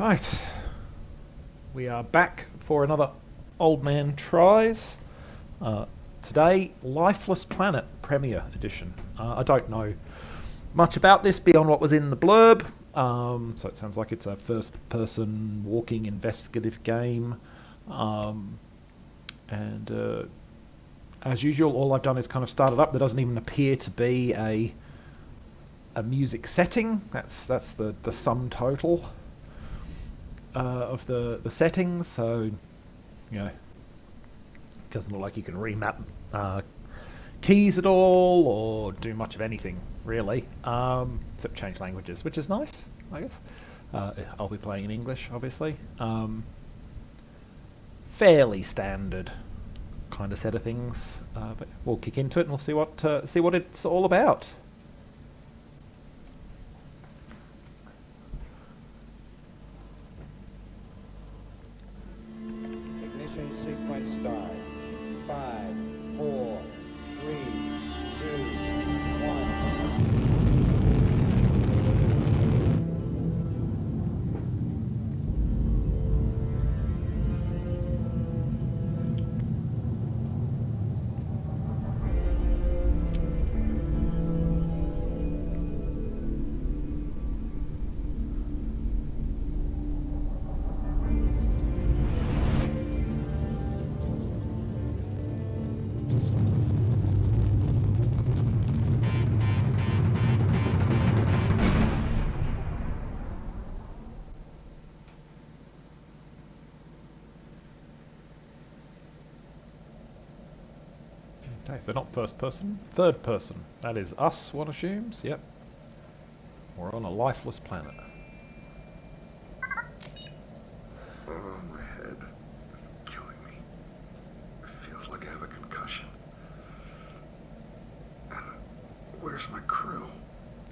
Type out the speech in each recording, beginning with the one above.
Right, we are back for another Old Man Tries. Today, Lifeless Planet Premiere Edition. I don't know much about this beyond what was in the blurb, so it sounds like it's a first-person walking investigative game. As usual, all I've done is kind of start it up. There doesn't even appear to be a music setting. That's the sum total of the settings. So, you know, it doesn't look like you can remap keys at all or do much of anything really, except change languages, which is nice, I guess. I'll be playing in English, obviously. Fairly standard kind of set of things, but we'll kick into it and we'll see what it's all about. Ignition sequence start. 5, 4, 3, 2, Okay, so not first person, third person. That is us, one assumes. Yep. We're on a lifeless planet. Oh, my head is killing me. It feels like I have a concussion. And where's my crew?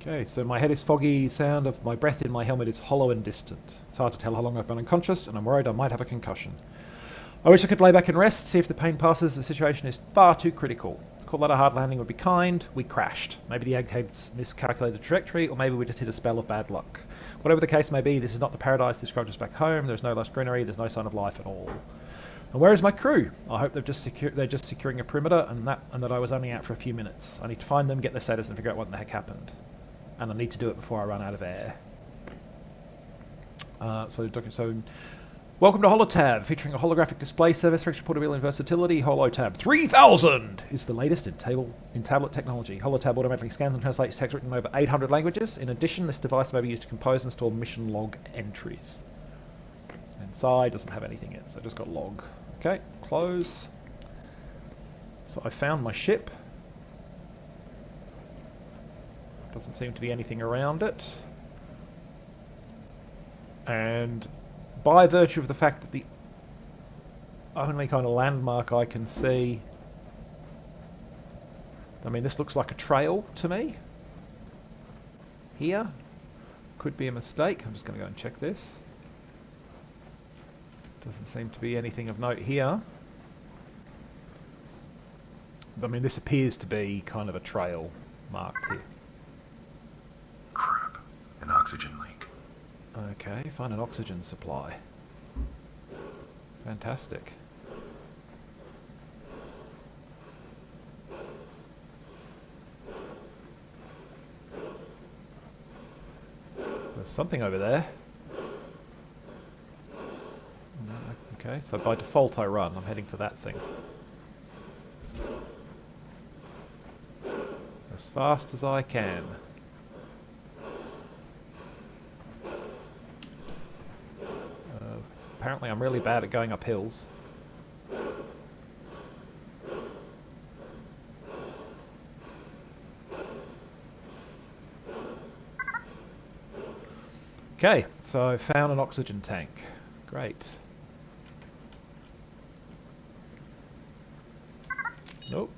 Okay, so my head is foggy, sound of my breath in my helmet is hollow and distant. It's hard to tell how long I've been unconscious, and I'm worried I might have a concussion. I wish I could lay back and rest, see if the pain passes. The situation is far too critical. Call that a hard landing would be kind. We crashed. Maybe the eggheads miscalculated the trajectory, or maybe we just hit a spell of bad luck. Whatever the case may be, this is not the paradise described as back home. There's no lush greenery, there's no sign of life at all. And where is my crew? I hope they're just securing a perimeter, and that I was only out for a few minutes. I need to find them, get their status, and figure out what the heck happened. And I need to do it before I run out of air. Welcome to HoloTab, featuring a holographic display service for extra portability and versatility. HoloTab 3000 is the latest in tablet technology. HoloTab automatically scans and translates text written in over 800 languages. In addition, this device may be used to compose and store mission log entries. Inside doesn't have anything in, so just got log. Okay, close. So I found my ship. Doesn't seem to be anything around it. And by virtue of the fact that the only kind of landmark I can see, I mean, this looks like a trail to me. Here. Could be a mistake. I'm just going to go and check this. Doesn't seem to be anything of note here. I mean, this appears to be kind of a trail marked here. Crap. An oxygen leak. Okay, find an oxygen supply. Fantastic. There's something over there. No, okay, so by default I run. I'm heading for that thing. As fast as I can. Apparently I'm really bad at going up hills. Okay, so I found an oxygen tank. Great. Nope.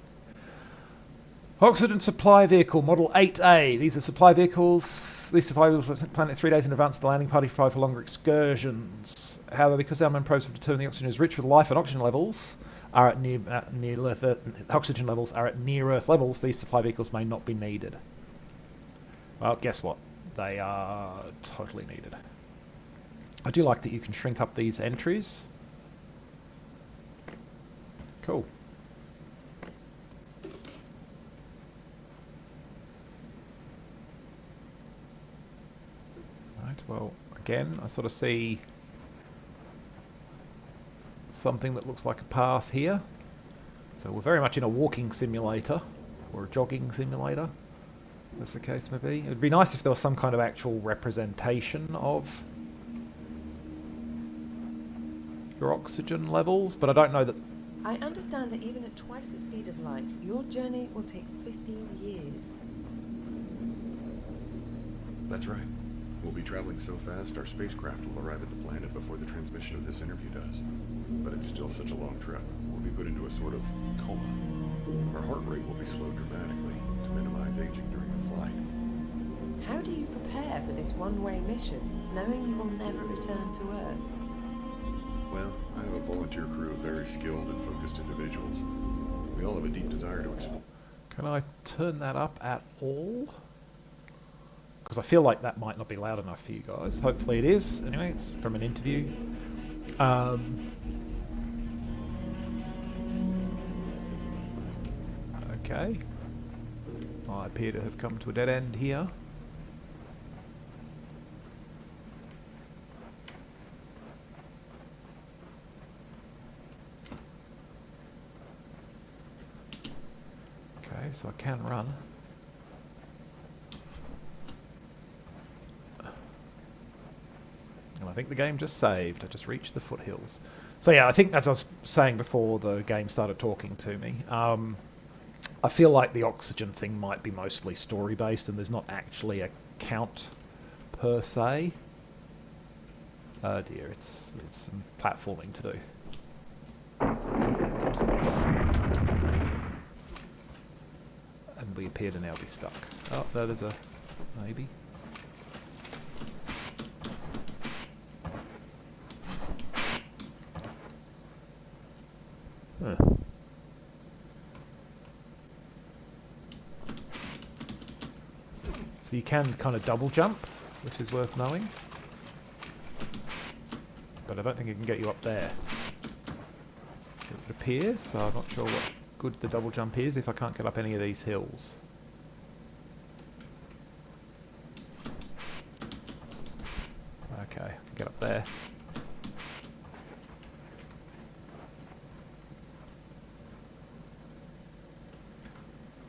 Oxygen supply vehicle, model 8A. These are supply vehicles. These supply vehicles were planet 3 days in advance of the landing party for longer excursions. However, because our main probes have determined the oxygen is rich with life and oxygen levels are at near Earth, oxygen levels are at near Earth levels, these supply vehicles may not be needed. Well, guess what? They are totally needed. I do like that you can shrink up these entries. Cool. Right, well, again, I sort of see something that looks like a path here. So we're very much in a walking simulator, or a jogging simulator, as the case may be. It would be nice if there was some kind of actual representation of your oxygen levels, but I don't know that... I understand that even at twice the speed of light, your journey will take 15 years. That's right. We'll be traveling so fast, our spacecraft will arrive at the planet before the transmission of this interview does. But it's still such a long trip. We'll be put into a sort of coma. Our heart rate will be slowed dramatically to minimize aging during the flight. How do you prepare for this one-way mission, knowing you will never return to Earth? Well, I have a volunteer crew of very skilled and focused individuals. We all have a deep desire to explore. Can I turn that up at all? Because I feel like that might not be loud enough for you guys. Hopefully it is. Anyway, it's from an interview. Okay. I appear to have come to a dead end here. Okay, so I can run. And I think the game just saved. I just reached the foothills. So yeah, I think as I was saying before the game started talking to me, I feel like the oxygen thing might be mostly story-based and there's not actually a count per se. Oh dear, it's some platforming to do. And we appear to now be stuck. Oh, there's a maybe. Huh. So you can kind of double jump, which is worth knowing. But I don't think it can get you up there. It would appear, so I'm not sure what good the double jump is if I can't get up any of these hills. Okay, I can get up there.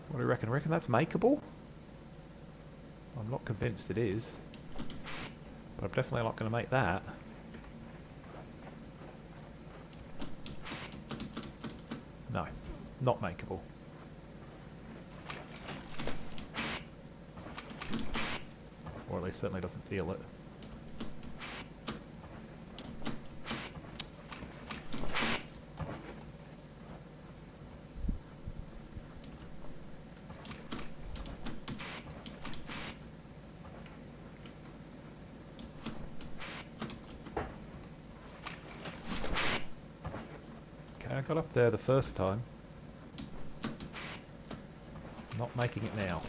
What do you reckon? I reckon that's makeable? I'm not convinced it is. But I'm definitely not going to make that. No, not makeable. Or at least certainly doesn't feel it. Okay, I got up there the first time. Not making it now.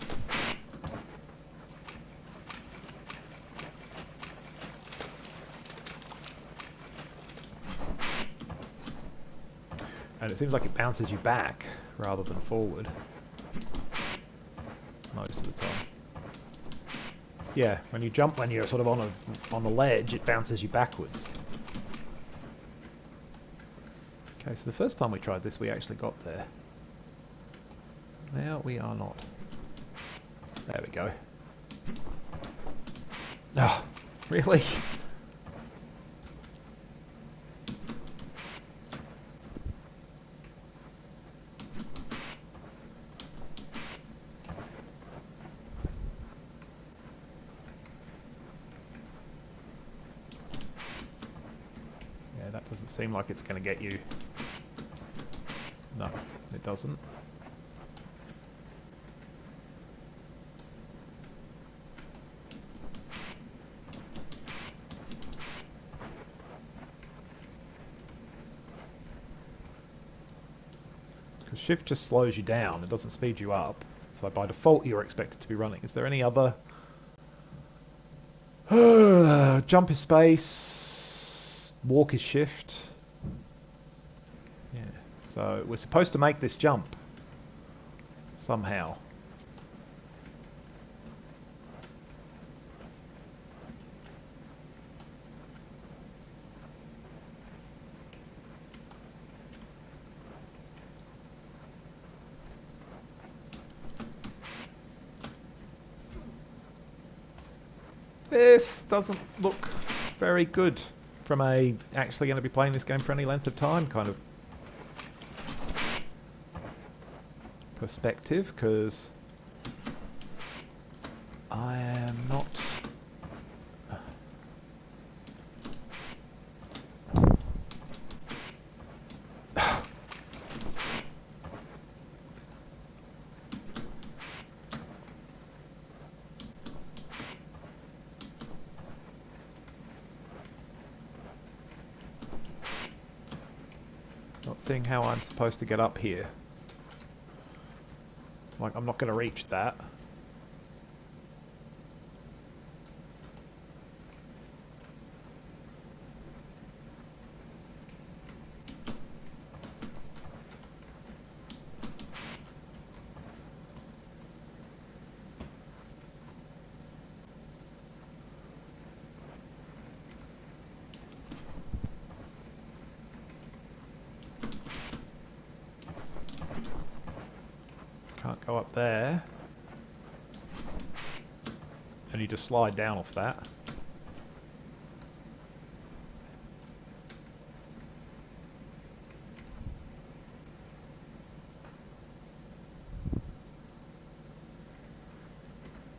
And it seems like it bounces you back rather than forward. Most of the time. Yeah, when you jump, when you're sort of on the ledge, it bounces you backwards. Okay, so the first time we tried this, we actually got there. Now we are not. There we go. Oh, really? Yeah, that doesn't seem like it's going to get you. No, it doesn't. Because shift just slows you down, it doesn't speed you up. So by default you're expected to be running. Is there any other Jump is space. Walk is shift. Yeah. So we're supposed to make this jump. Somehow. This doesn't look very good from a actually going to be playing this game for any length of time kind of perspective, because I am not... not seeing how I'm supposed to get up here. Like, I'm not going to reach that. Can't go up there. And you just slide down off that.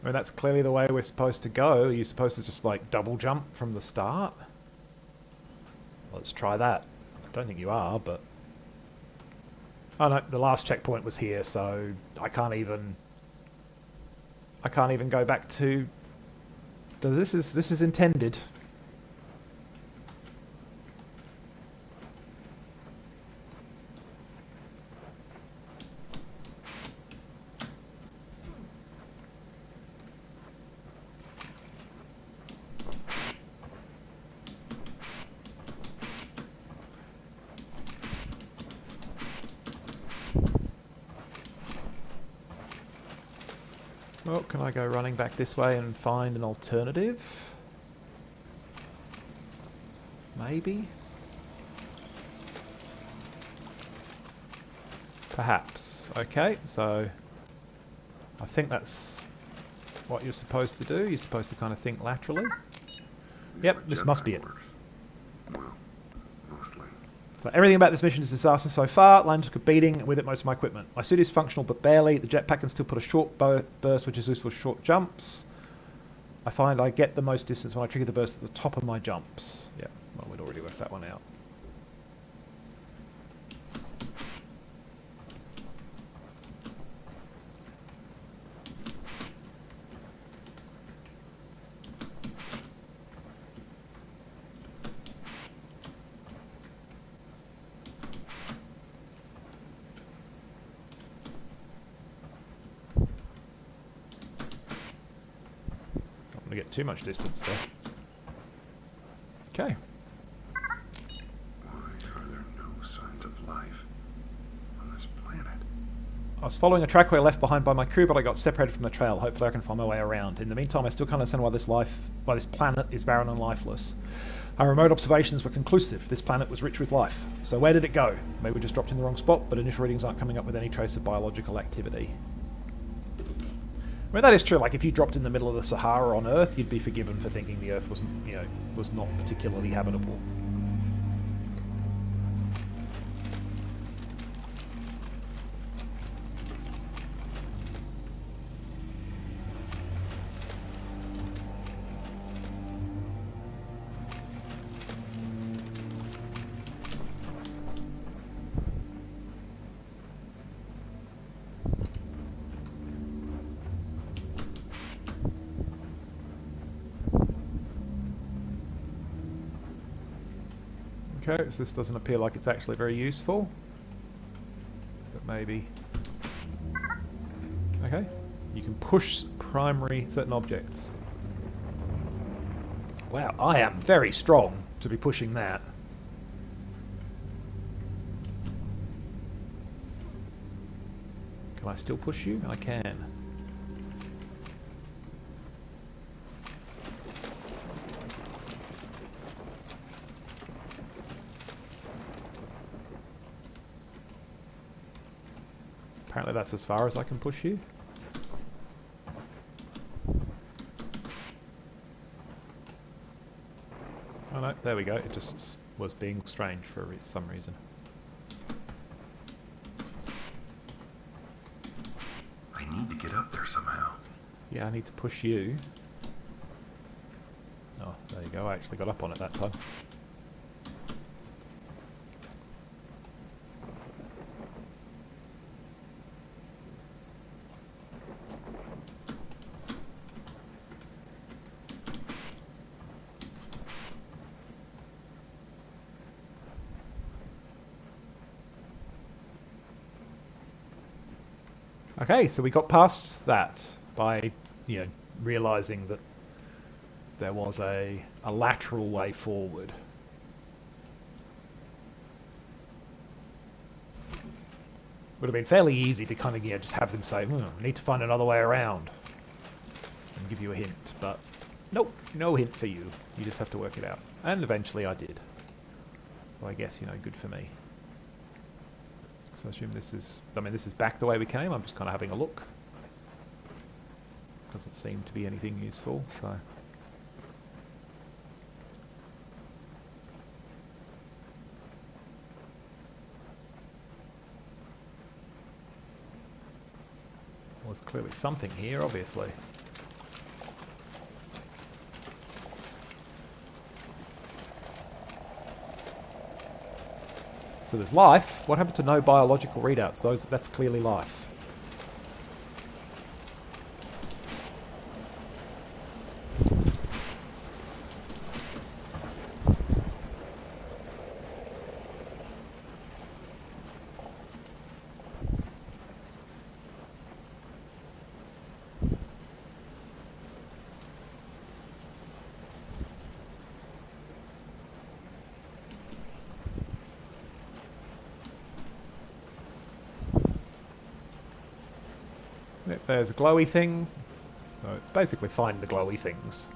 I mean, that's clearly the way we're supposed to go. You're supposed to just, like, double jump from the start. Let's try that. I don't think you are, but... Oh no, the last checkpoint was here, so I can't even go back to... This is intended. Well, can I go running back this way and find an alternative? Maybe? Perhaps. Okay, so I think that's what you're supposed to do. You're supposed to kind of think laterally. Yep, this must be it. Well, mostly. So everything about this mission is a disaster so far. Land took a beating, and with it most of my equipment. My suit is functional but barely. The jetpack can still put a short burst, which is useful for short jumps. I find I get the most distance when I trigger the burst at the top of my jumps. Yeah, well, we'd already worked that one out. Get too much distance there. Okay. Why are there no signs of life on this planet? I was following a trackway left behind by my crew, but I got separated from the trail. Hopefully I can find my way around. In the meantime, I still can't understand why this planet is barren and lifeless. Our remote observations were conclusive. This planet was rich with life. So where did it go? Maybe we just dropped in the wrong spot, but initial readings aren't coming up with any trace of biological activity. I mean, that is true. Like, if you dropped in the middle of the Sahara on Earth, you'd be forgiven for thinking the Earth wasn't, was not particularly habitable. Okay, so this doesn't appear like it's actually very useful. So maybe... Okay, you can push certain objects. Wow, I am very strong to be pushing that. Can I still push you? I can. Apparently that's as far as I can push you. Oh no, there we go. It just was being strange for some reason. I need to get up there somehow. Yeah, I need to push you. Oh, there you go. I actually got up on it that time. Okay, so we got past that by, realizing that there was a lateral way forward. Would have been fairly easy to kind of, just have them say, we need to find another way around and give you a hint, but nope, no hint for you. You just have to work it out. And eventually I did. So I guess, good for me. So I assume this is back the way we came. I'm just kind of having a look. Doesn't seem to be anything useful, so. Well, there's clearly something here, obviously. So there's life. What happened to no biological readouts? That's clearly life. There's a glowy thing. So it's basically find the glowy things.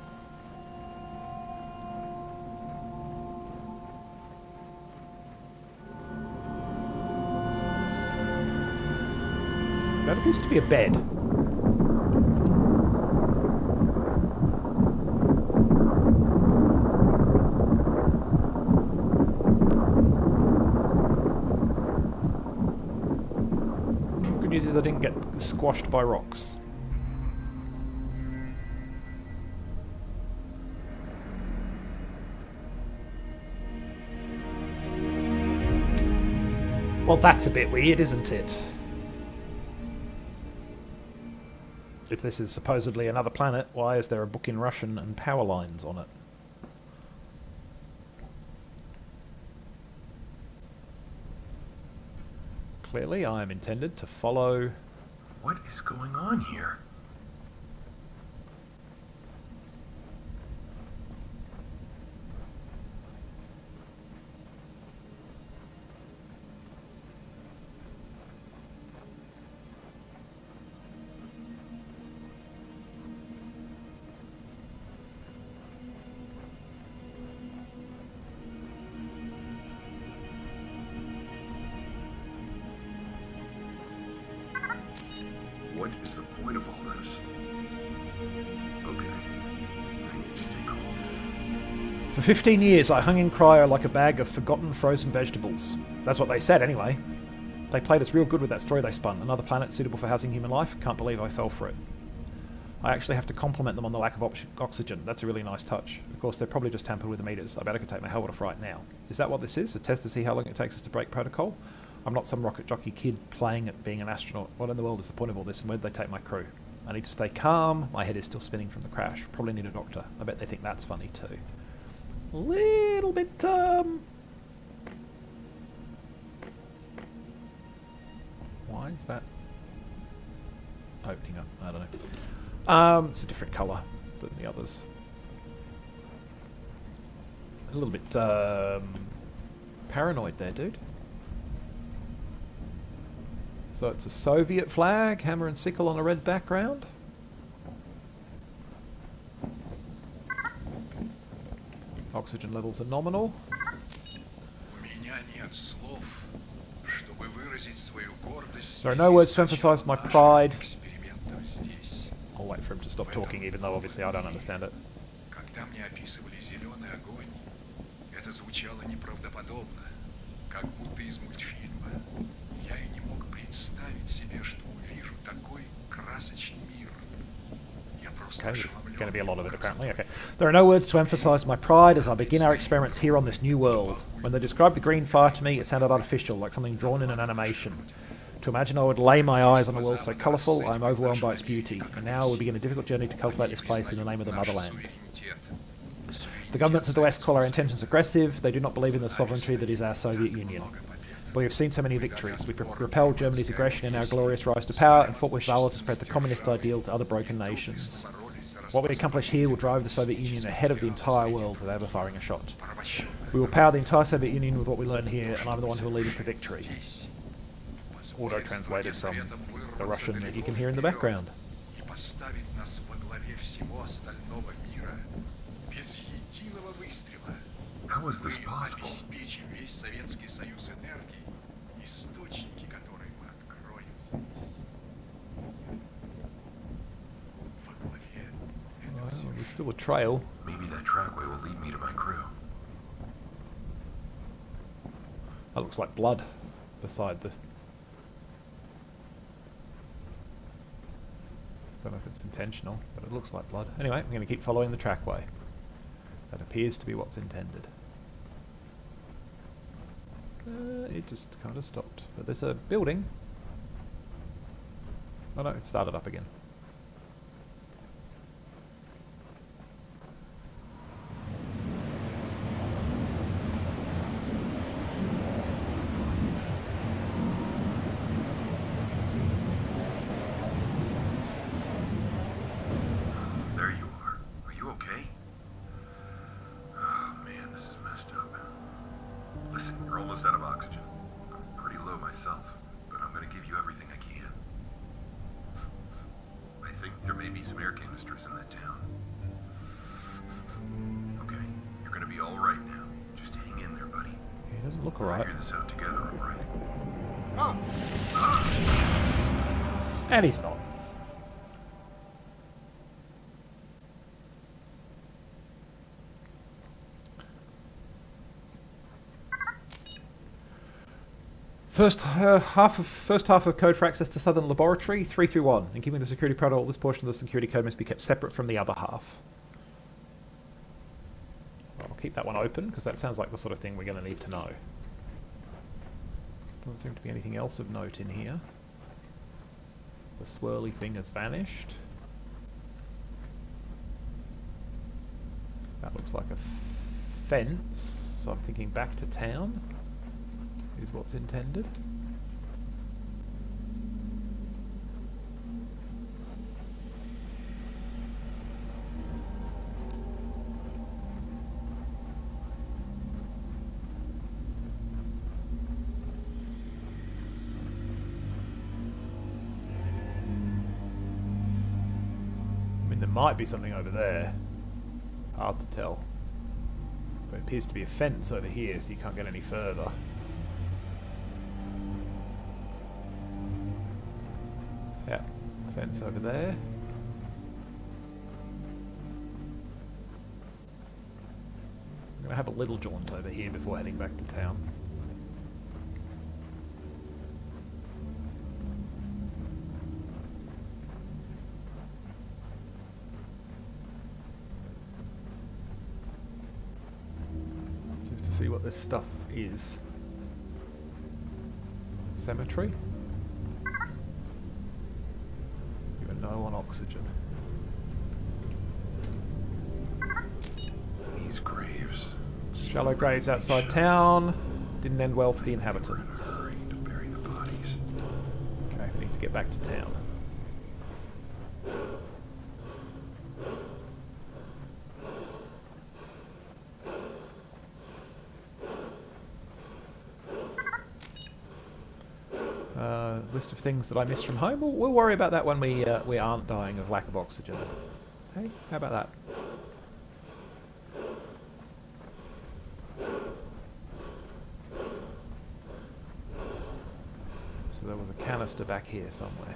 That appears to be a bed. Good news is I didn't get squashed by rocks. Well, that's a bit weird, isn't it? If this is supposedly another planet, why is there a book in Russian and power lines on it? Clearly, I am intended to follow... What is going on here? What is the point of all this? Okay, I need to stay calm. For 15 years, I hung in cryo like a bag of forgotten frozen vegetables. That's what they said, anyway. They played us real good with that story they spun. Another planet suitable for housing human life. Can't believe I fell for it. I actually have to compliment them on the lack of oxygen. That's a really nice touch. Of course, they're probably just tampered with the meters. I better go take my helmet off right now. Is that what this is? A test to see how long it takes us to break protocol? I'm not some rocket jockey kid playing at being an astronaut. What in the world is the point of all this, and where'd they take my crew? I need to stay calm. My head is still spinning from the crash. Probably need a doctor. I bet they think that's funny too. A little bit, Why is that opening up? I don't know. It's a different colour than the others. A little bit paranoid there, dude. So it's a Soviet flag, hammer and sickle on a red background. Oxygen levels are nominal. There are no words to emphasize my pride. I'll wait for him to stop talking, even though obviously I don't understand it. Когда мне описывали зеленый огонь, это звучало неправдоподобно, как будто из мультфильма. Я и не мог представить себе, что увижу такой красочный мир. Я просто Okay, there's ошеломлен. going to be a lot of it apparently. Okay. There are no words to emphasize my pride as I begin our experiments here on this new world. When they described the green fire to me, it sounded artificial, like something drawn in an animation. To imagine I would lay my eyes on a world so colourful, I am overwhelmed by its beauty. And now we begin a difficult journey to cultivate this place in the name of the motherland. The governments of the West call our intentions aggressive. They do not believe in the sovereignty that is our Soviet Union. But we have seen so many victories. We repelled Germany's aggression in our glorious rise to power and fought with valour to spread the communist ideal to other broken nations. What we accomplish here will drive the Soviet Union ahead of the entire world without ever firing a shot. We will power the entire Soviet Union with what we learn here, and I'm the one who will lead us to victory. Auto-translated from the Russian that you can hear in the background. How is this possible? Well, there's still a trail. Maybe that trackway will lead me to my crew. That looks like blood beside the... Don't know if it's intentional, but it looks like blood. Anyway, I'm going to keep following the trackway. That appears to be what's intended. It just kind of stopped. But there's a building. Oh no, it started up again. There you are. Are you okay? Oh man, this is messed up. Listen, you're almost out of oxygen. I'm pretty low myself, but I'm gonna give you everything I can. I think there may be some air canisters in that town. Okay, you're gonna be all right now. Just hang in there, buddy. He doesn't look We'll alright. figure this out together, all right? And he's not. First half of code for access to Southern Laboratory, 331. In keeping the security protocol, this portion of the security code must be kept separate from the other half. I'll keep that one open, because that sounds like the sort of thing we're going to need to know. Doesn't seem to be anything else of note in here. The swirly thing has vanished. That looks like a fence, so I'm thinking back to town is what's intended. I mean, there might be something over there. Hard to tell. But it appears to be a fence over here, so you can't get any further. Yeah, fence over there. I'm going to have a little jaunt over here before heading back to town. Just to see what this stuff is. Cemetery? You are no on oxygen. These graves. Shallow graves outside town. Didn't end well for the inhabitants. Hurry to bury the bodies. Okay, we need to get back to town. List of things that I miss from home. We'll worry about that when we aren't dying of lack of oxygen. Hey, how about that? So there was a canister back here somewhere.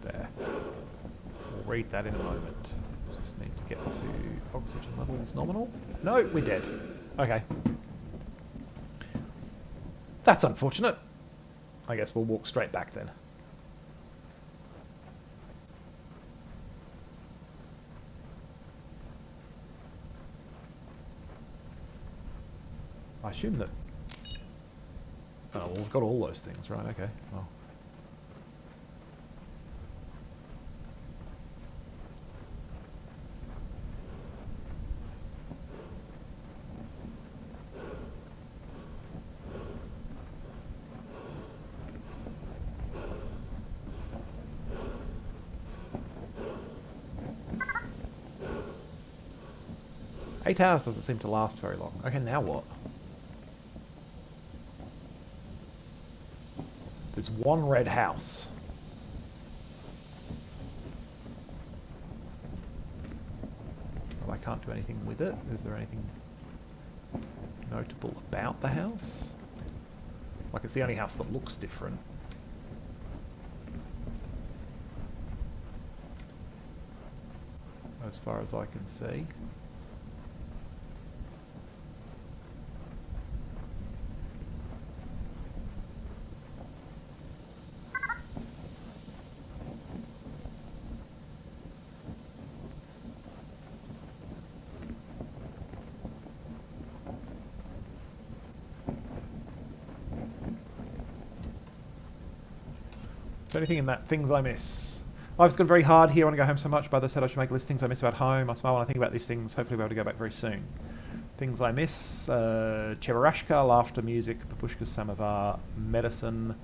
There. We'll read that in a moment. Just need to get to oxygen levels nominal. No, we're dead. Okay. That's unfortunate. I guess we'll walk straight back then. I assume that... Oh, well, we've got all those things, right? Okay, well... Eight hours doesn't seem to last very long. Okay, now what? There's one red house. Well, I can't do anything with it. Is there anything notable about the house? Like, it's the only house that looks different. As far as I can see. Is there anything in that? Things I miss. Life's gone very hard here. I want to go home so much. Brother said I should make a list of things I miss about home. I smile when I think about these things. Hopefully we'll be able to go back very soon. Things I miss. Chevarashka, laughter, music, babushka, samovar, medicine,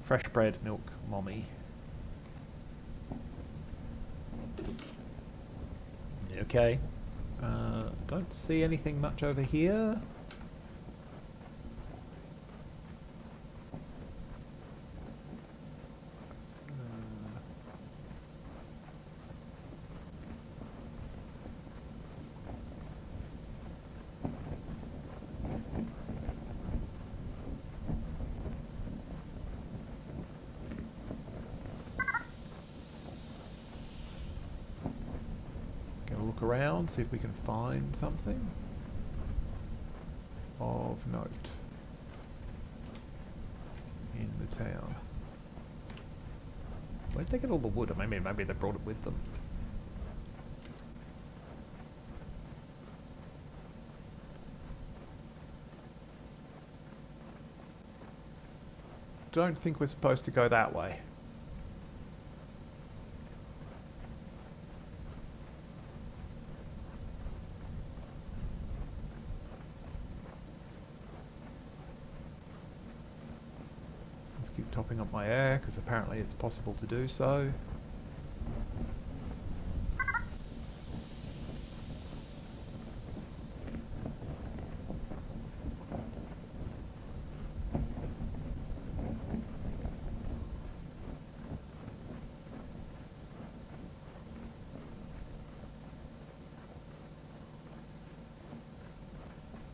fresh bread, milk, mommy. Okay. Don't see anything much over here. Look around, see if we can find something of note in the town. Where'd they get all the wood? Or maybe they brought it with them. Don't think we're supposed to go that way. Keep topping up my air, because apparently it's possible to do so.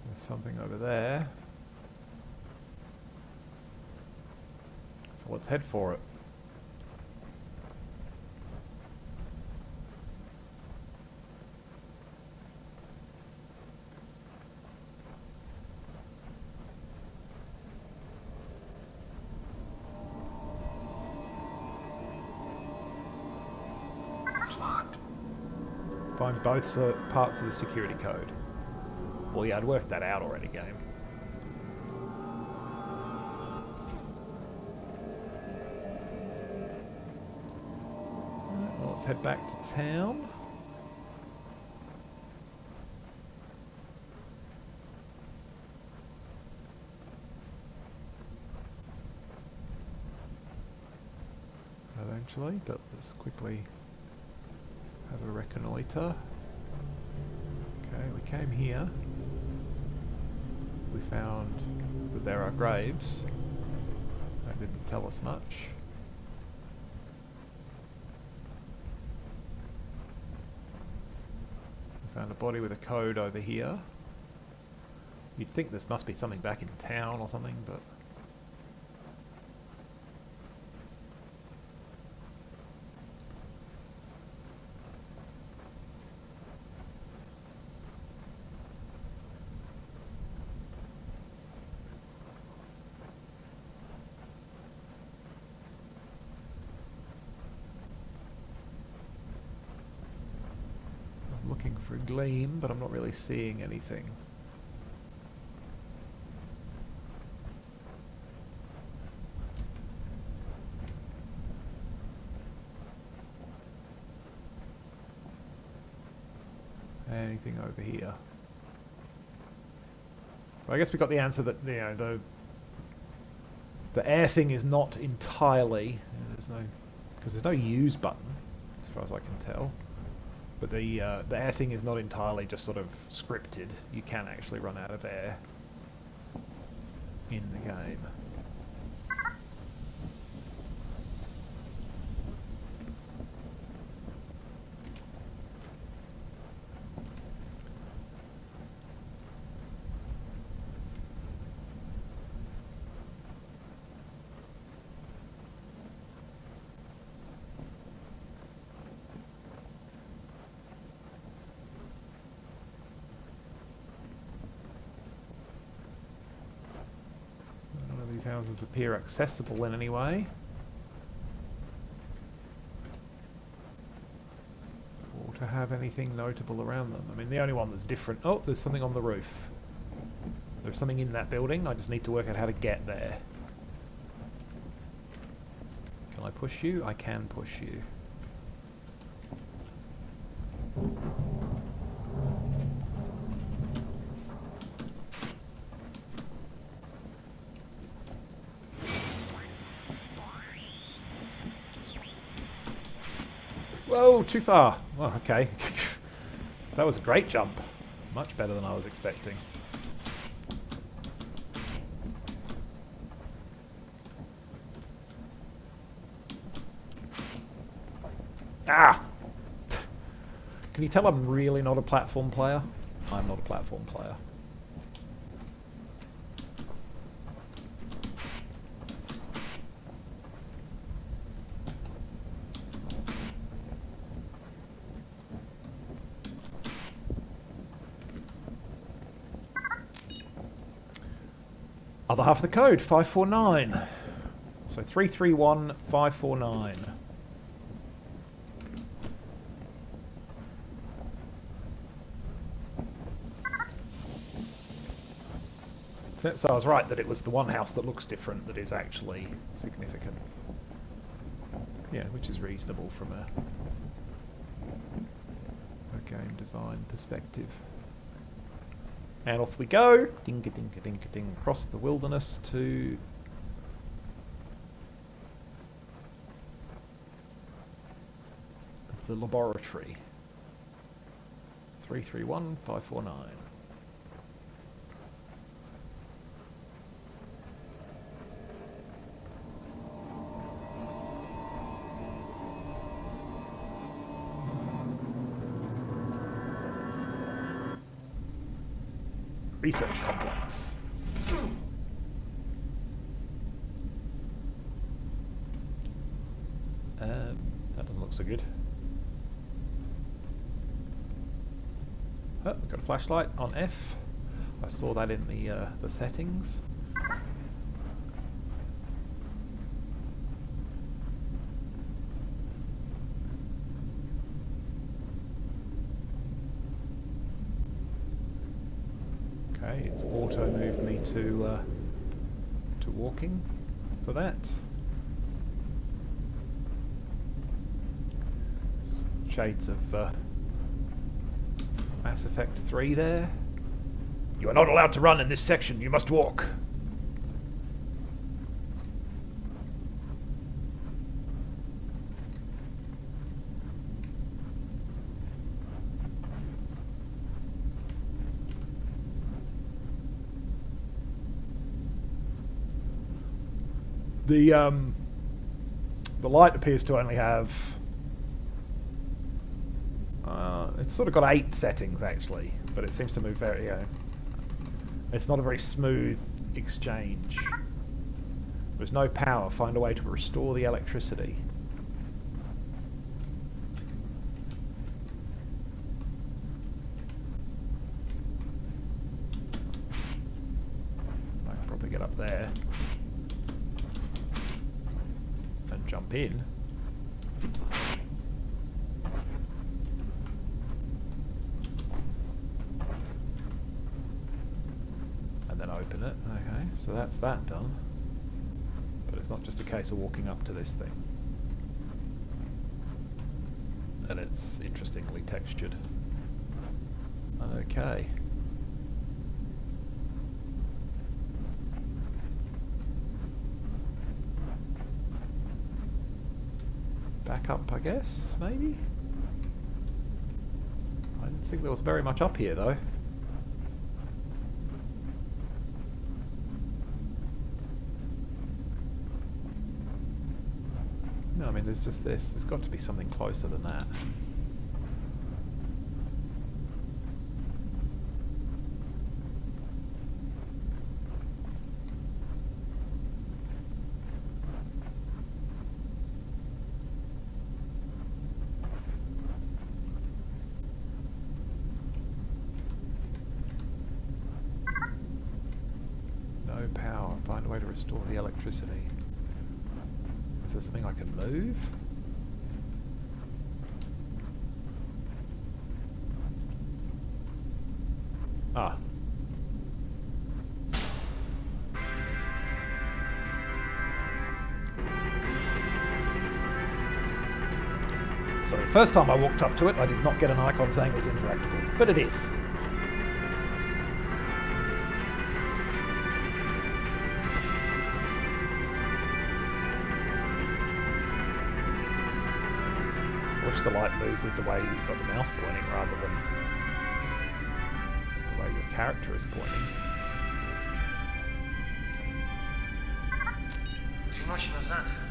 There's something over there. So let's head for it. It's locked. Find both parts of the security code. Well, yeah, I'd worked that out already, game. Let's head back to town. Eventually, but let's quickly have a reconnoiter. Okay, we came here. We found But there are graves. That didn't tell us much. We found a body with a code over here. You'd think this must be something back in town or something, but... I'm looking for a gleam, but I'm not really seeing anything. Anything over here? Well, I guess we got the answer that the air thing is not entirely. Because there's no use button, as far as I can tell. But the air thing is not entirely just sort of scripted. You can actually run out of air in the game. These houses appear accessible in any way. Or to have anything notable around them. I mean, the only one that's different... Oh, there's something on the roof. There's something in that building. I just need to work out how to get there. Can I push you? I can push you. Whoa, too far. Well, okay. That was a great jump. Much better than I was expecting. Ah! Can you tell I'm really not a platform player? I'm not a platform player. Other half of the code, 549. So 331549. So I was right that it was the one house that looks different that is actually significant. Yeah, which is reasonable from a game design perspective. And off we go, ding-a-ding-a-ding-a-ding, across the wilderness to the laboratory. 331549. Research complex. That doesn't look so good. Oh, we've got a flashlight on F. I saw that in the settings. Okay, it's auto moved me to walking for that. Shades of Mass Effect 3 there. You are not allowed to run in this section, you must walk. The light appears to only have... it's sort of got 8 settings, actually. But it seems to move very... it's not a very smooth exchange. There's no power. Find a way to restore the electricity. I can probably get up there. And jump in. And then open it. Okay, so that's that done. But it's not just a case of walking up to this thing. And it's interestingly textured. Okay. Back up, I guess, maybe? I didn't think there was very much up here, though. No, I mean, there's just this. There's got to be something closer than that. No power. Find a way to restore the electricity. Is there something I can move? Ah. So the first time I walked up to it, I did not get an icon saying it was interactable, but it is. The light move with the way you've got the mouse pointing rather than the way your character is pointing.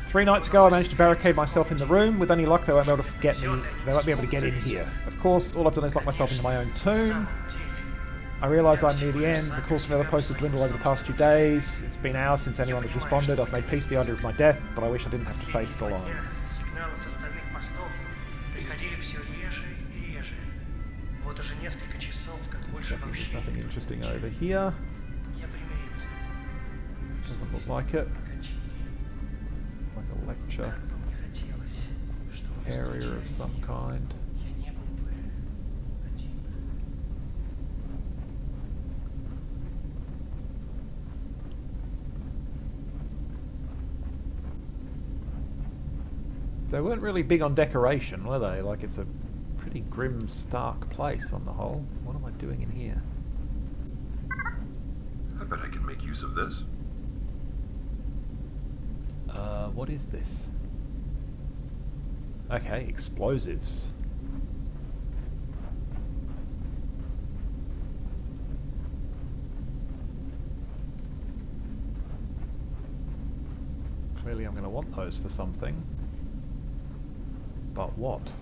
Three nights ago I managed to barricade myself in the room. With any luck they won't be able to get me. They won't be able to get in here. Of course, all I've done is lock myself into my own tomb. I realise I'm near the end. The calls from the other posts have dwindled over the past 2 days. It's been hours since anyone has responded. I've made peace with the idea of my death, but I wish I didn't have to face it alone. There's nothing interesting over here. Doesn't look like it. Like a lecture area of some kind. They weren't really big on decoration, were they? Like, it's a pretty grim, stark place on the whole. What am I doing in here? I bet I can make use of this. What is this? Okay, explosives. Clearly I'm going to want those for something. But what?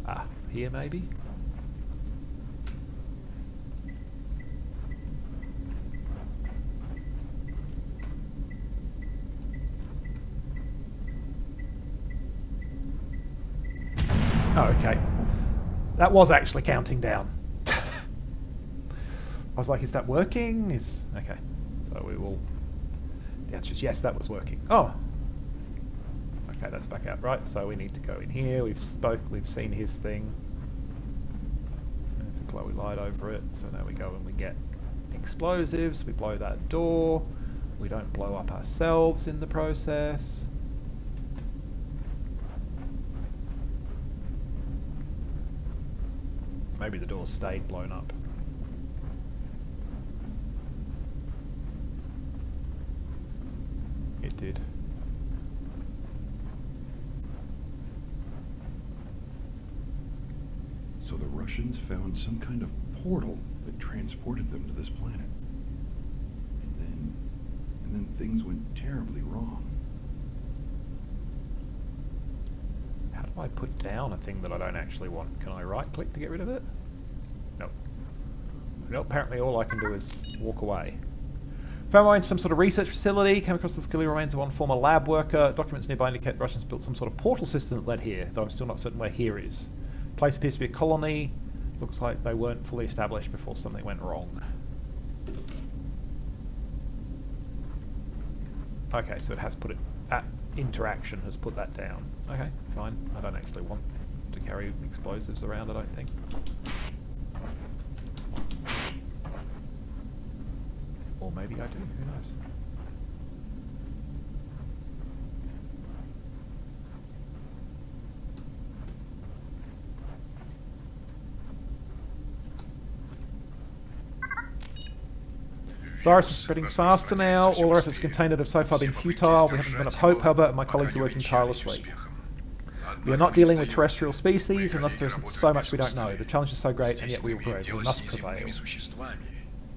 Ah, here maybe? Oh, okay. That was actually counting down. I was like, is that working? Okay. So we will... The answer is yes, that was working. Oh! Okay, that's back out. Right, so we need to go in here. We've seen his thing. There's a glowy light over it. So now we go and we get explosives. We blow that door. We don't blow up ourselves in the process. Maybe the door stayed blown up. It did. So the Russians found some kind of portal that transported them to this planet. And then things went terribly wrong. How do I put down a thing that I don't actually want? Can I right-click to get rid of it? No. No, apparently all I can do is walk away. Found my in some sort of research facility, came across the scaly remains of one former lab worker. Documents nearby indicate the Russians built some sort of portal system that led here, though I'm still not certain where here is. The place appears to be a colony. Looks like they weren't fully established before something went wrong. Okay, so it has put it... That interaction has put that down. Okay, fine. I don't actually want to carry explosives around, I don't think. Or maybe I do, who knows? Virus is spreading faster now. All our efforts contained it have so far been futile. We haven't given up hope, however, and my colleagues are working tirelessly. We are not dealing with terrestrial species unless there is so much we don't know. The challenge is so great, and yet we will prevail. We must prevail.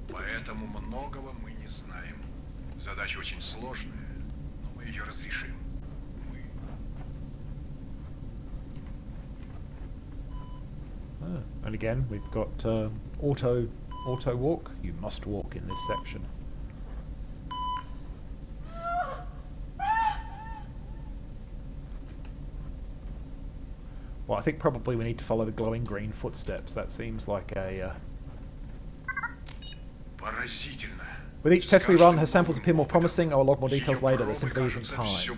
Поэтому многого мы не знаем. Задача очень сложная, но мы ее разрешим. And again, we've got auto walk. You must walk in this section. Well, I think probably we need to follow the glowing green footsteps. That seems like a... Поразительно. With each test we run, her samples appear more promising. I will log more details later. There simply isn't time.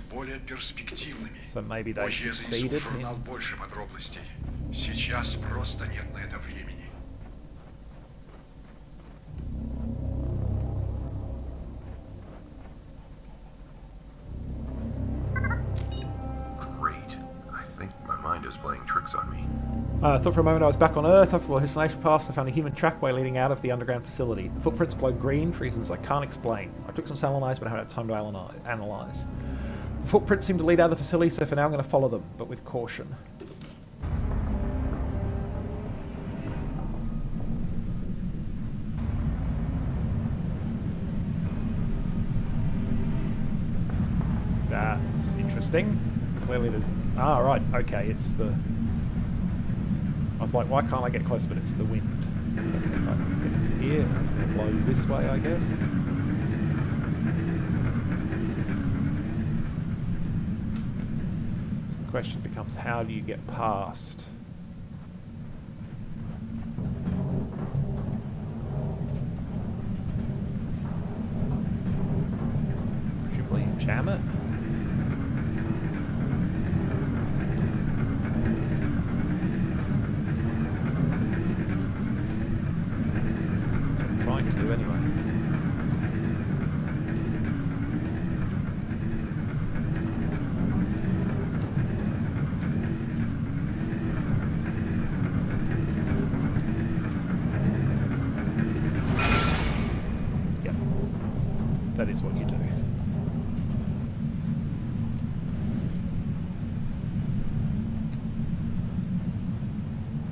So maybe they succeeded in... Сейчас просто нет на это времени. Great. I think my mind is playing tricks on me. I thought for a moment I was back on Earth. After the hallucination passed, I found a human trackway leading out of the underground facility. The footprints glow green for reasons I can't explain. I took some salinized, but I haven't had time to analyze. The footprints seem to lead out of the facility, so for now I'm going to follow them, but with caution. That's interesting. Clearly there's... Ah, right, okay, it's the... I was like, why can't I get closer? But it's the wind. That's it, I can get into here. That's going to blow this way, I guess. So the question becomes, how do you get past? Presumably jam it? That is what you do.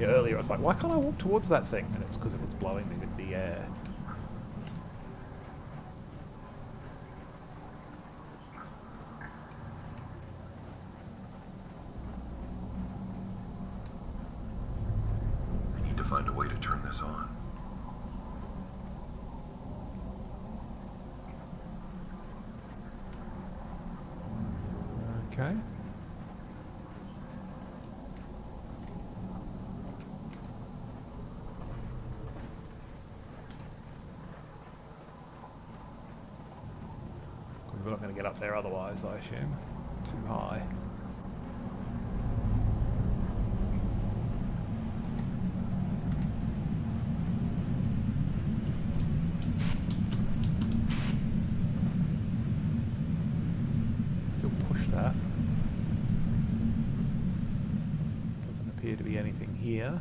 Yeah, earlier I was like, why can't I walk towards that thing? And it's because it was blowing me with the air. I need to find a way to turn this on. Okay. Because we're not going to get up there otherwise, I assume. Too high. Still push that. Doesn't appear to be anything here.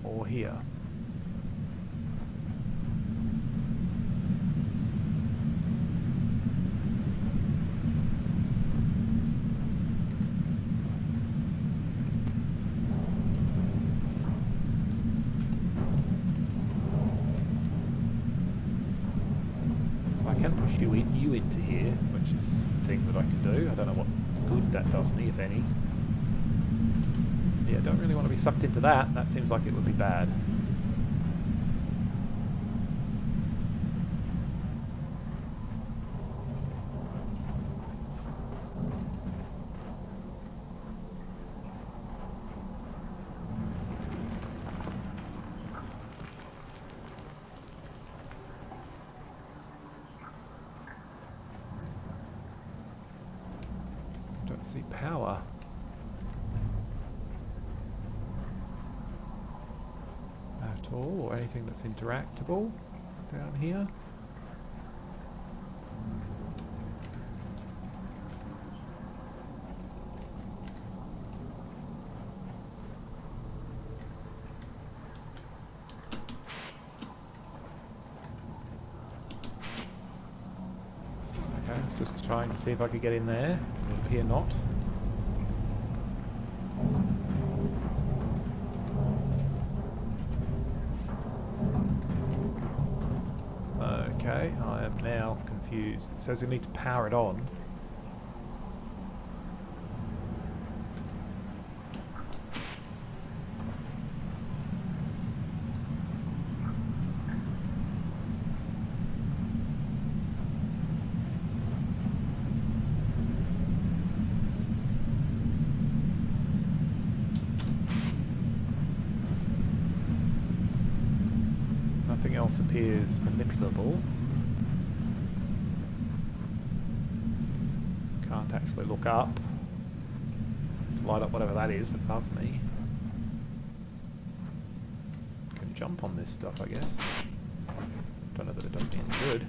Or here. push you into here, which is a thing that I can do. I don't know what good that does me, if any. Yeah, don't really want to be sucked into that. That seems like it would be bad. Don't see power. At all, or anything that's interactable down here. Okay, I was just trying to see if I could get in there. It would appear not. Okay, I am now confused. It says we need to power it on. Nothing else appears manipulable. Can't actually look up to light up whatever that is above me. Can jump on this stuff, I guess. Don't know that it does me any good.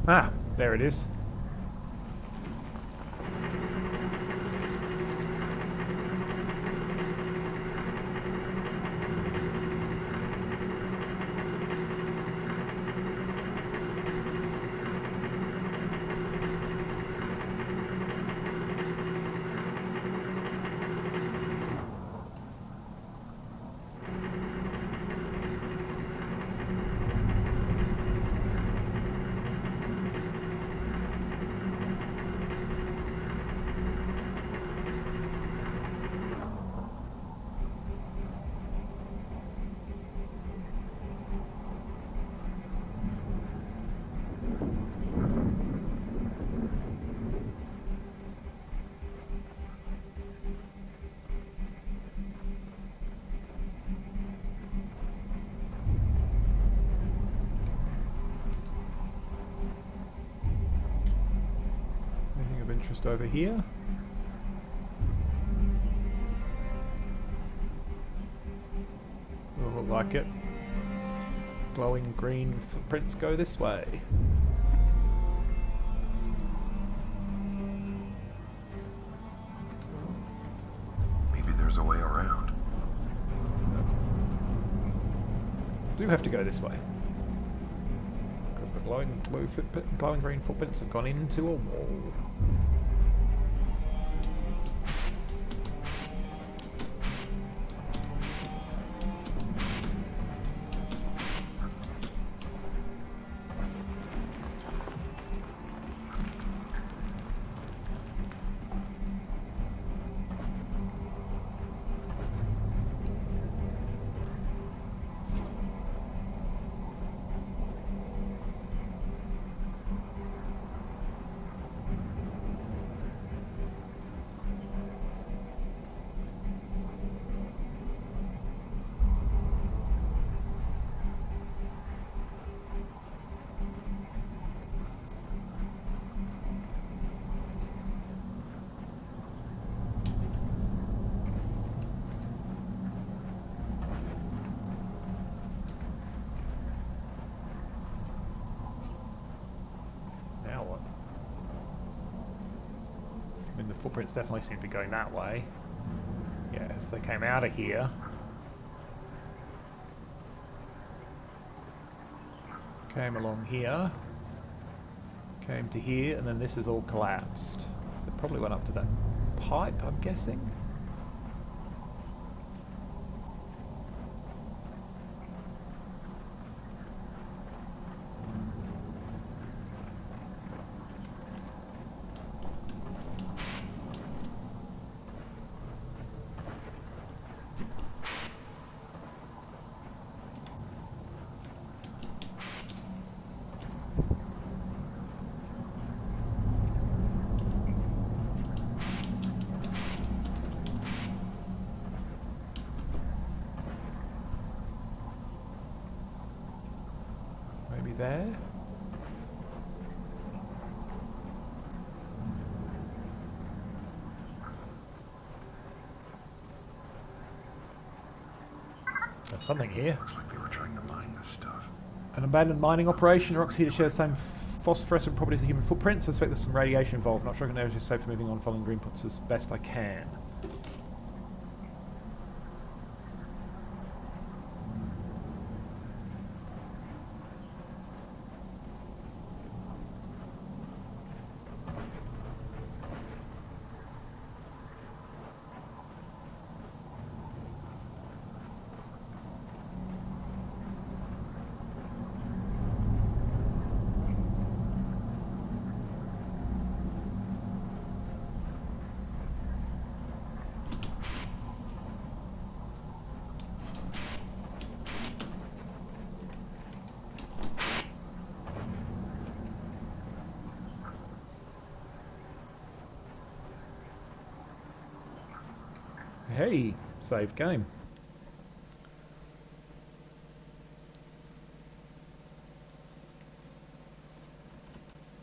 Ah, there it is. Anything of interest over here? Doesn't look like it. Glowing green footprints go this way. Maybe there's a way around. Do have to go this way. Because the glowing green footprints have gone into a wall. footprints definitely seem to be going that way. Yes, they came out of here. Came along here. Came to here, and then this is all collapsed. So it probably went up to that pipe, I'm guessing. There. There's something here. Looks like they were trying to mine this stuff. An abandoned mining operation. Rocks here to share the same phosphorescent properties as human footprints. I suspect there's some radiation involved. Not sure I can know safe for moving on, following green puts as best I can. Hey, saved game.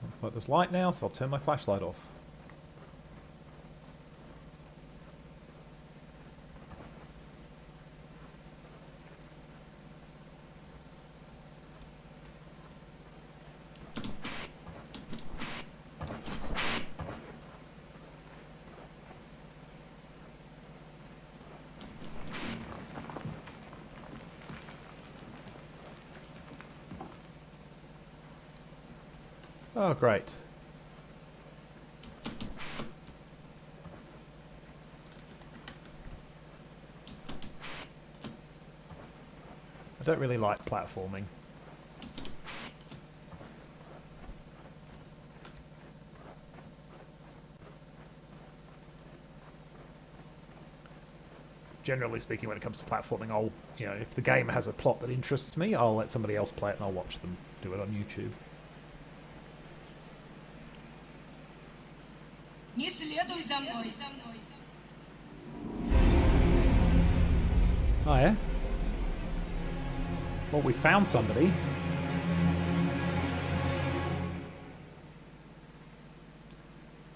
Looks like there's light now, so I'll turn my flashlight off. Oh, great. I don't really like platforming. Generally speaking, when it comes to platforming, I'll, if the game has a plot that interests me, I'll let somebody else play it and I'll watch them do it on YouTube. Не следуй за мной. Oh, yeah? Well, we found somebody.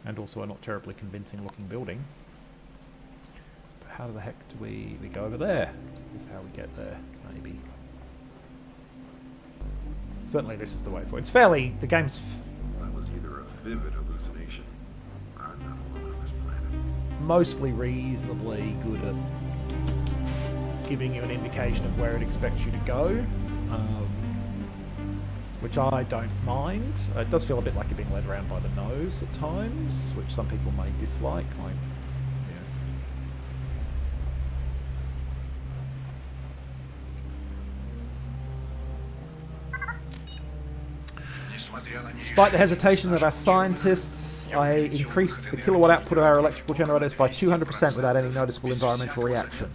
And also a not terribly convincing looking building. But how the heck do we go over there? Is how we get there, maybe. Certainly this is the way forward. It's fairly... the game's... That was either a vivid hallucination, or I'm not alone on this planet. mostly reasonably good at giving you an indication of where it expects you to go, which I don't mind. It does feel a bit like you're being led around by the nose at times, which some people may dislike. Despite the hesitation of our scientists, I increased the kilowatt output of our electrical generators by 200% without any noticeable environmental reaction.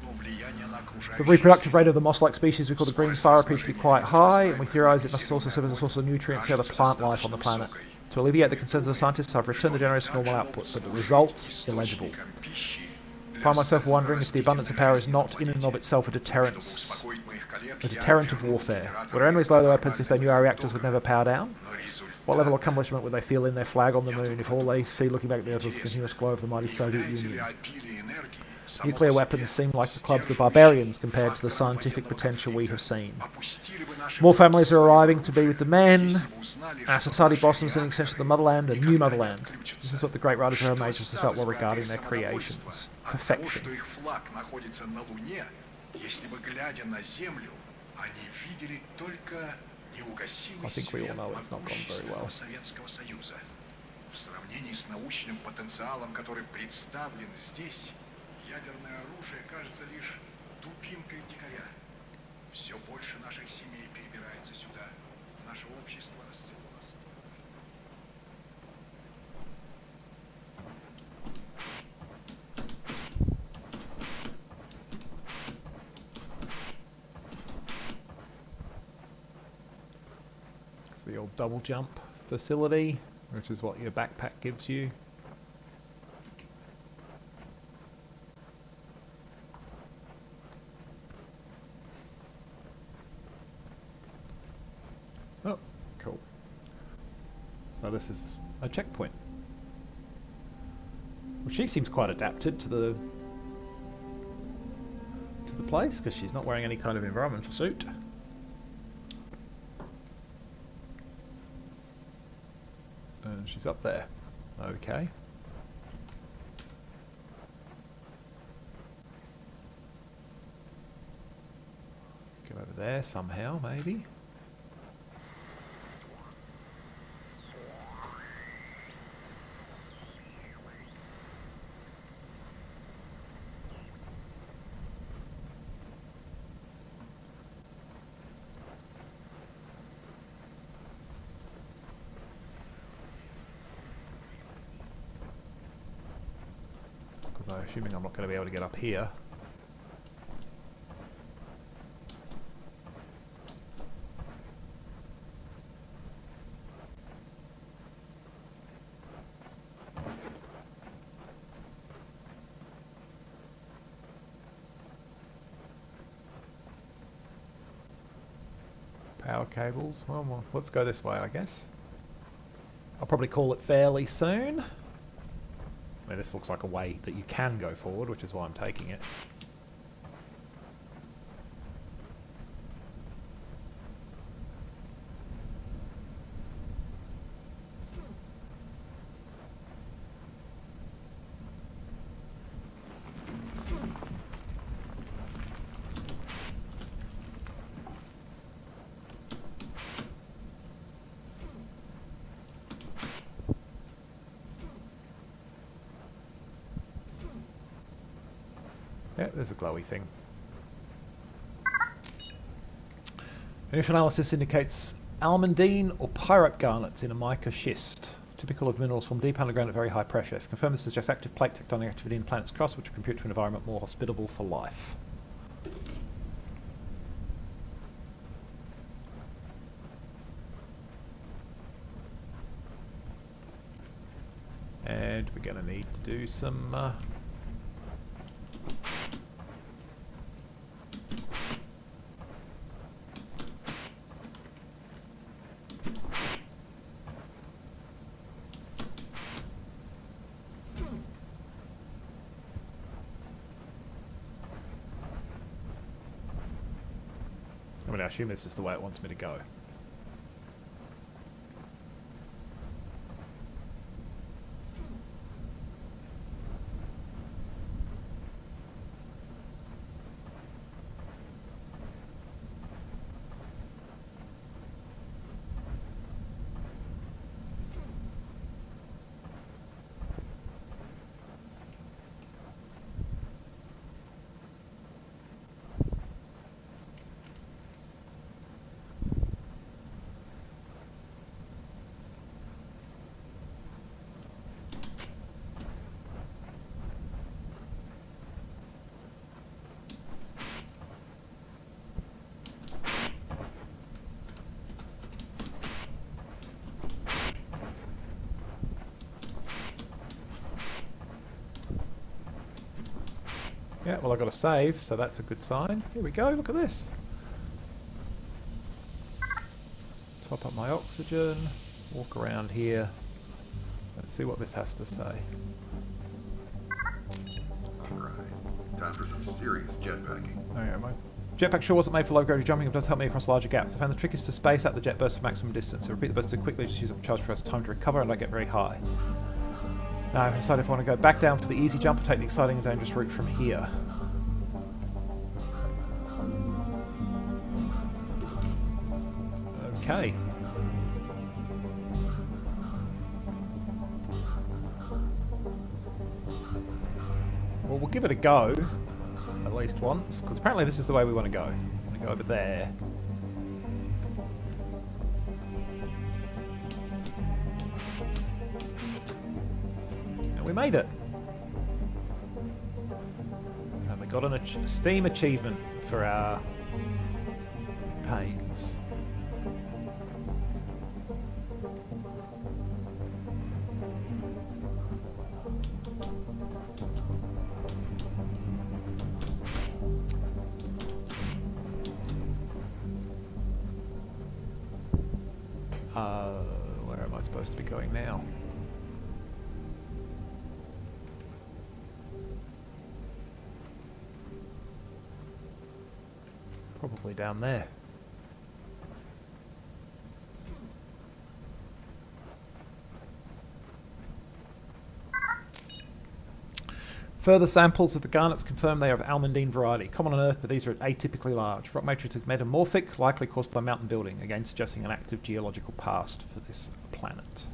The reproductive rate of the moss-like species we call the green fire appears to be quite high, and we theorise it must also serve as a source of nutrients for other plant life on the planet. To alleviate the concerns of the scientists, I've returned the generators to normal output, but the results illegible. I find myself wondering if the abundance of power is not in and of itself a deterrent of warfare. Would our enemies lower their weapons if they knew our reactors would never power down? What level of accomplishment would they feel in their flag on the moon if all they see looking back at the Earth was the continuous glow of the mighty Soviet Union? Nuclear weapons seem like the clubs of barbarians compared to the scientific potential we have seen. More families are arriving to be with the men. Our society blossoms in an extension of the motherland, a new motherland. This is what the great writers of our ages felt while regarding their creations. Perfection. I think we all know it's not gone very well. В сравнении с научным потенциалом, который представлен здесь, ядерное оружие кажется лишь тупинкой дикаря. Все больше наших семей перебирается сюда. Наше общество расцвело. It's the old double jump facility, which is what your backpack gives you. Oh, cool. So this is a checkpoint. Well, she seems quite adapted to the place because she's not wearing any kind of environmental suit. And she's up there. Okay. Get over there somehow, maybe. I'm assuming I'm not going to be able to get up here. Power cables. Well, let's go this way, I guess. I'll probably call it fairly soon. I mean, this looks like a way that you can go forward, which is why I'm taking it. Yeah, there's a glowy thing. Initial analysis indicates almandine or pyrite garnets in a mica schist, typical of minerals from deep underground at very high pressure. If confirmed, this suggests active plate tectonic activity in the planet's crust, which will compute to an environment more hospitable for life. And we're going to need to do some I assume this is the way it wants me to go. Yeah, well, I got a save, so that's a good sign. Here we go, look at this. Top up my oxygen. walk around here. Let's see what this has to say. Alright. Time for some serious jetpacking. Okay, my jetpack sure wasn't made for low gravity jumping, but does help me across larger gaps. I found the trick is to space out the jet burst for maximum distance. So repeat the burst too quickly, just use up charge for us time to recover and I get very high. Now I decide if I want to go back down for the easy jump or take the exciting and dangerous route from here. Okay. Well, we'll give it a go. At least once. Because apparently this is the way we want to go. We want to go over there. And we made it. And we got an Steam achievement for our pains. Where am I supposed to be going now? Probably down there. Further samples of the garnets confirm they are of almandine variety, common on Earth, but these are atypically large. Rock matrix is metamorphic, likely caused by mountain building, again suggesting an active geological past for this planet.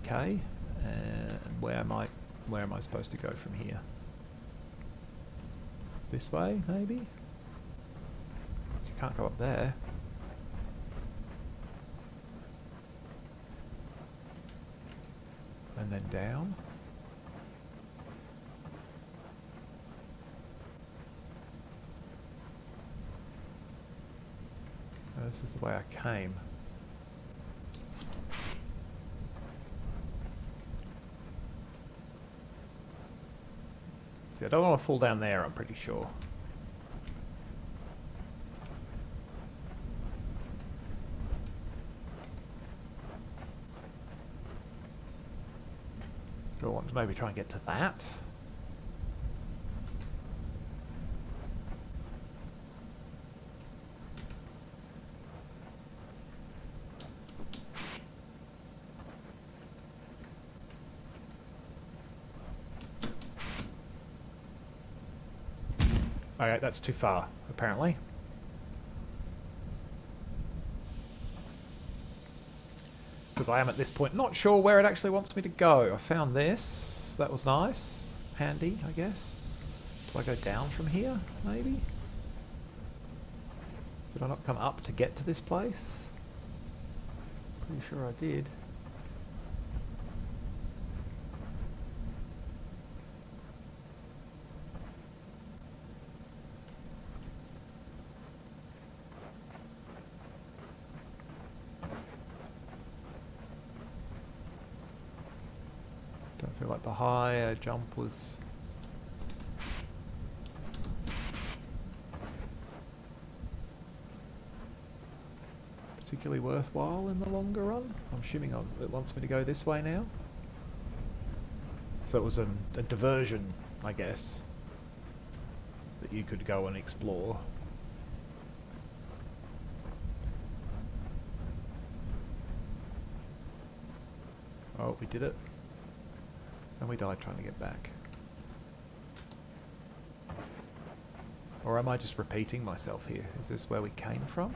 Okay, and where am I supposed to go from here? This way, maybe? You can't go up there. And then down. This is the way I came. See, I don't want to fall down there, I'm pretty sure. Do I want to maybe try and get to that? Okay, that's too far, apparently. Because I am at this point not sure where it actually wants me to go. I found this. That was nice. Handy, I guess. Do I go down from here, maybe? Did I not come up to get to this place? Pretty sure I did. Don't feel like the higher jump was particularly worthwhile in the longer run. I'm assuming it wants me to go this way now. So it was a diversion, I guess, that you could go and explore. Oh, we did it. And we died trying to get back. Or am I just repeating myself here? Is this where we came from?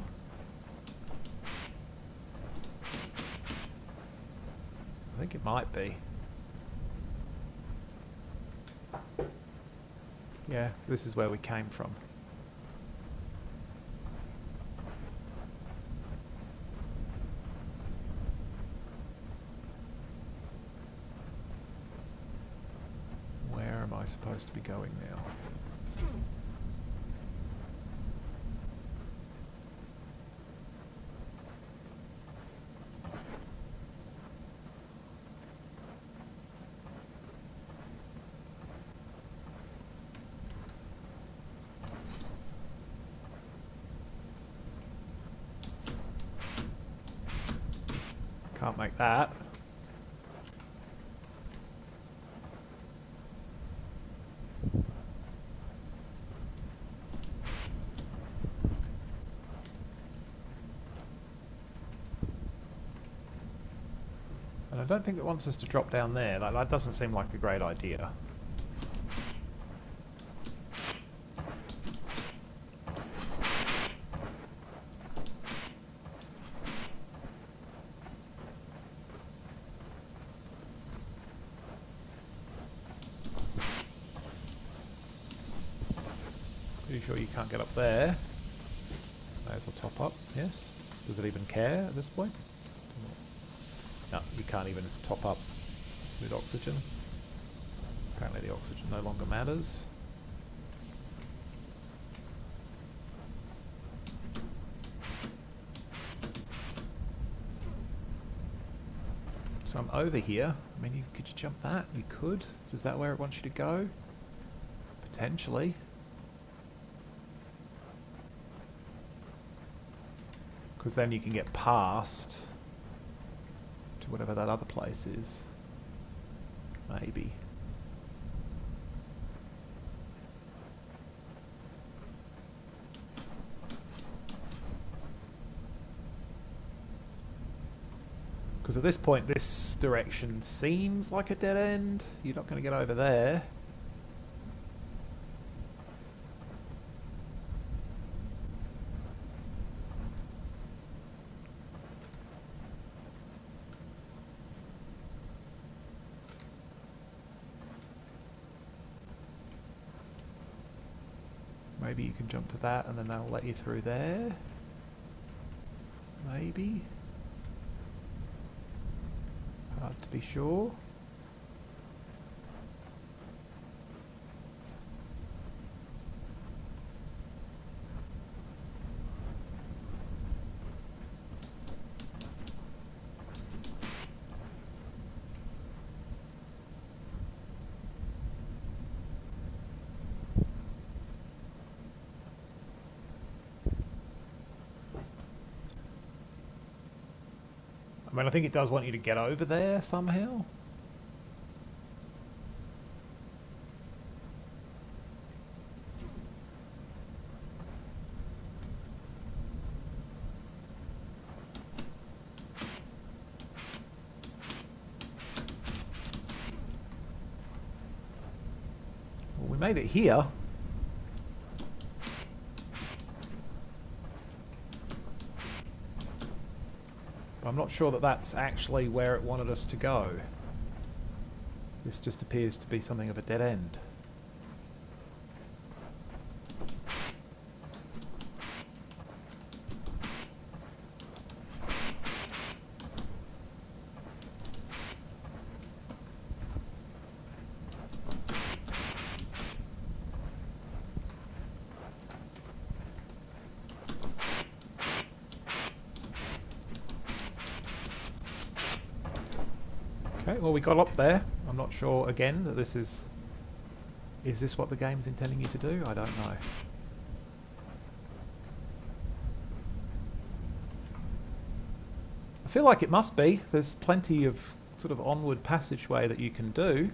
I think it might be. Yeah, this is where we came from. Where am I supposed to be going now? Can't make that. And I don't think it wants us to drop down there. That doesn't seem like a great idea. Pretty sure you can't get up there. May as well top up, yes. Does it even care at this point? No, you can't even top up with oxygen. Apparently the oxygen no longer matters. So I'm over here. I mean, could you jump that? You could. Is that where it wants you to go? Potentially. Because then you can get past to whatever that other place is. Maybe. Because at this point, this direction seems like a dead end. You're not going to get over there. Maybe you can jump to that and then they'll let you through there. Maybe. Hard to be sure. I mean, I think it does want you to get over there somehow. Well, we made it here. I'm not sure that that's actually where it wanted us to go. This just appears to be something of a dead end. Okay, well we got up there. I'm not sure again that this is... Is this what the game's intending you to do? I don't know. I feel like it must be. There's plenty of sort of onward passageway that you can do.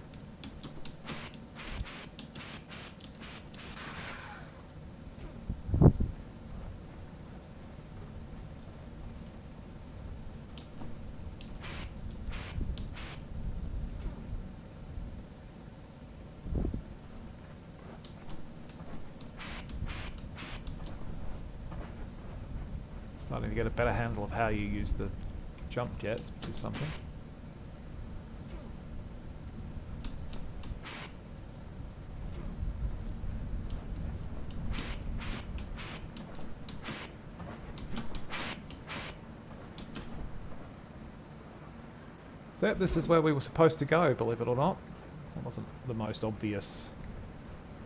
Starting to get a better handle of how you use the jump jets, which is something. So this is where we were supposed to go, believe it or not. That wasn't the most obvious,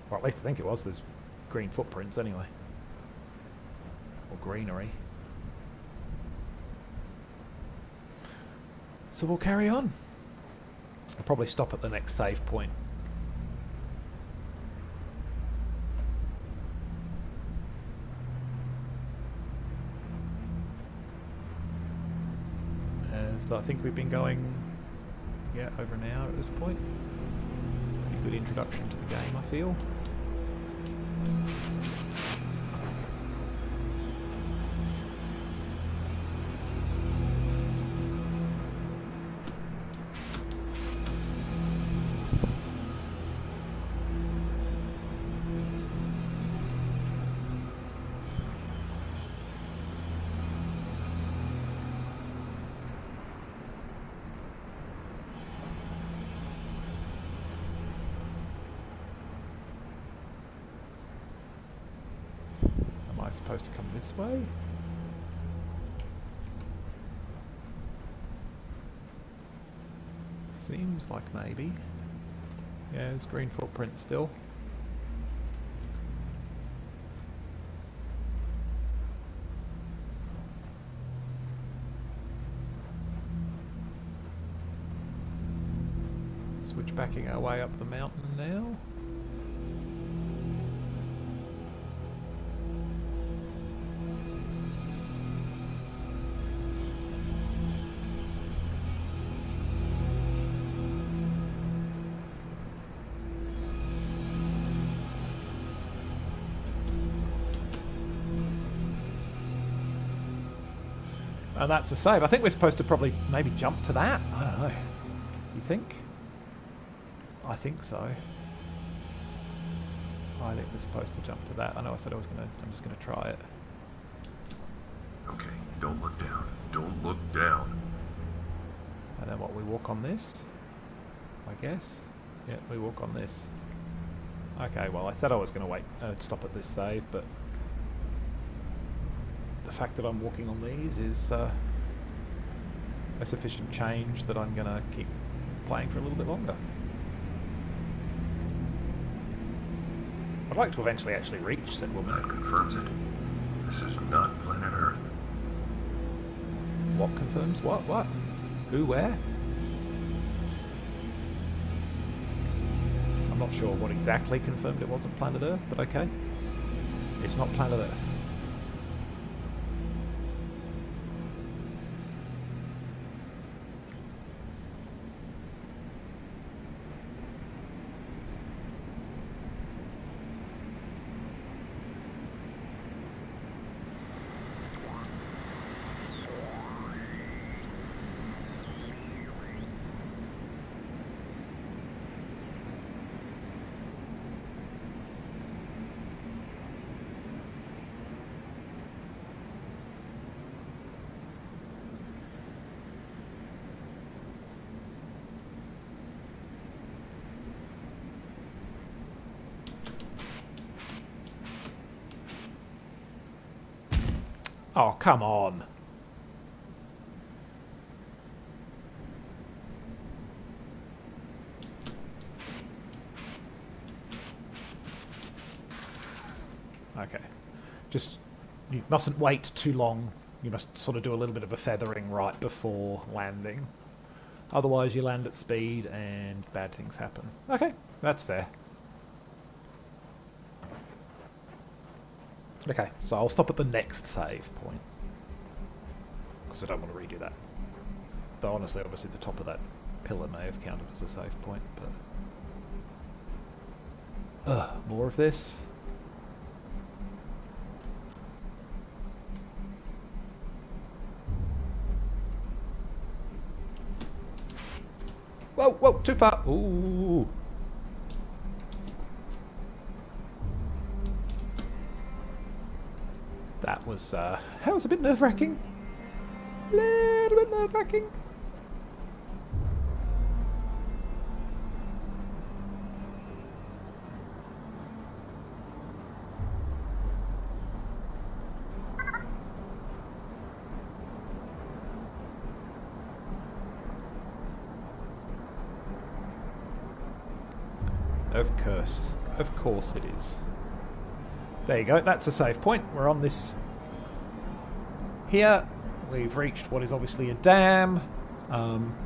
or at least I think it was. There's green footprints anyway. Or greenery. So we'll carry on. I'll probably stop at the next save point. So I think we've been going, yeah, over an hour at this point. Pretty good introduction to the game, I feel. Supposed to come this way? Seems like maybe. Yeah, there's green footprint still. Switchbacking our way up the mountain now. And that's the save. I think we're supposed to probably maybe jump to that. I don't know. You think? I think so. I think we're supposed to jump to that. I know I said I was gonna. I'm just gonna try it. Okay, don't look down. Don't look down. And then what? We walk on this, I guess. Yeah, we walk on this. Okay. Well, I said I was gonna wait. Stop at this save, but the fact that I'm walking on these is a sufficient change that I'm going to keep playing for a little bit longer. I'd like to eventually actually reach said woman. That confirms it. This is not planet Earth. What confirms what? What? Who? Where? I'm not sure what exactly confirmed it wasn't planet Earth, but okay. It's not planet Earth. Oh, come on. Okay. Just, you mustn't wait too long. You must sort of do a little bit of a feathering right before landing. Otherwise you land at speed and bad things happen. Okay, that's fair. Okay, so I'll stop at the next save point. Because I don't want to redo that. Though honestly, obviously the top of that pillar may have counted as a save point, but... more of this. Whoa, whoa, too far! Ooh! That was a bit nerve-wracking. Little bit nerve-wracking. Of course it is. There you go, that's a save point. We're on this here. We've reached what is obviously a dam.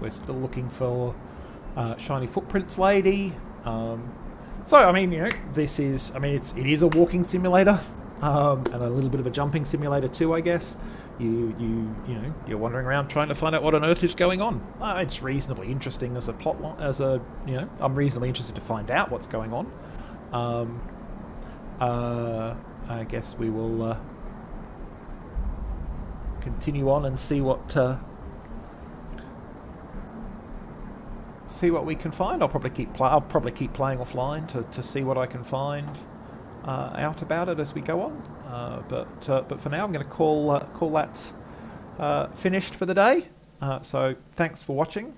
We're still looking for Shiny Footprints Lady. So, I mean, you know, this is, I mean, it is a walking simulator. and a little bit of a jumping simulator too, I guess. You're wandering around trying to find out what on earth is going on. It's reasonably interesting as a plot line, I'm reasonably interested to find out what's going on. I guess we will continue on and see what we can find. I'll probably keep playing offline to see what I can find out about it as we go on. But for now, I'm going to call that finished for the day. So thanks for watching.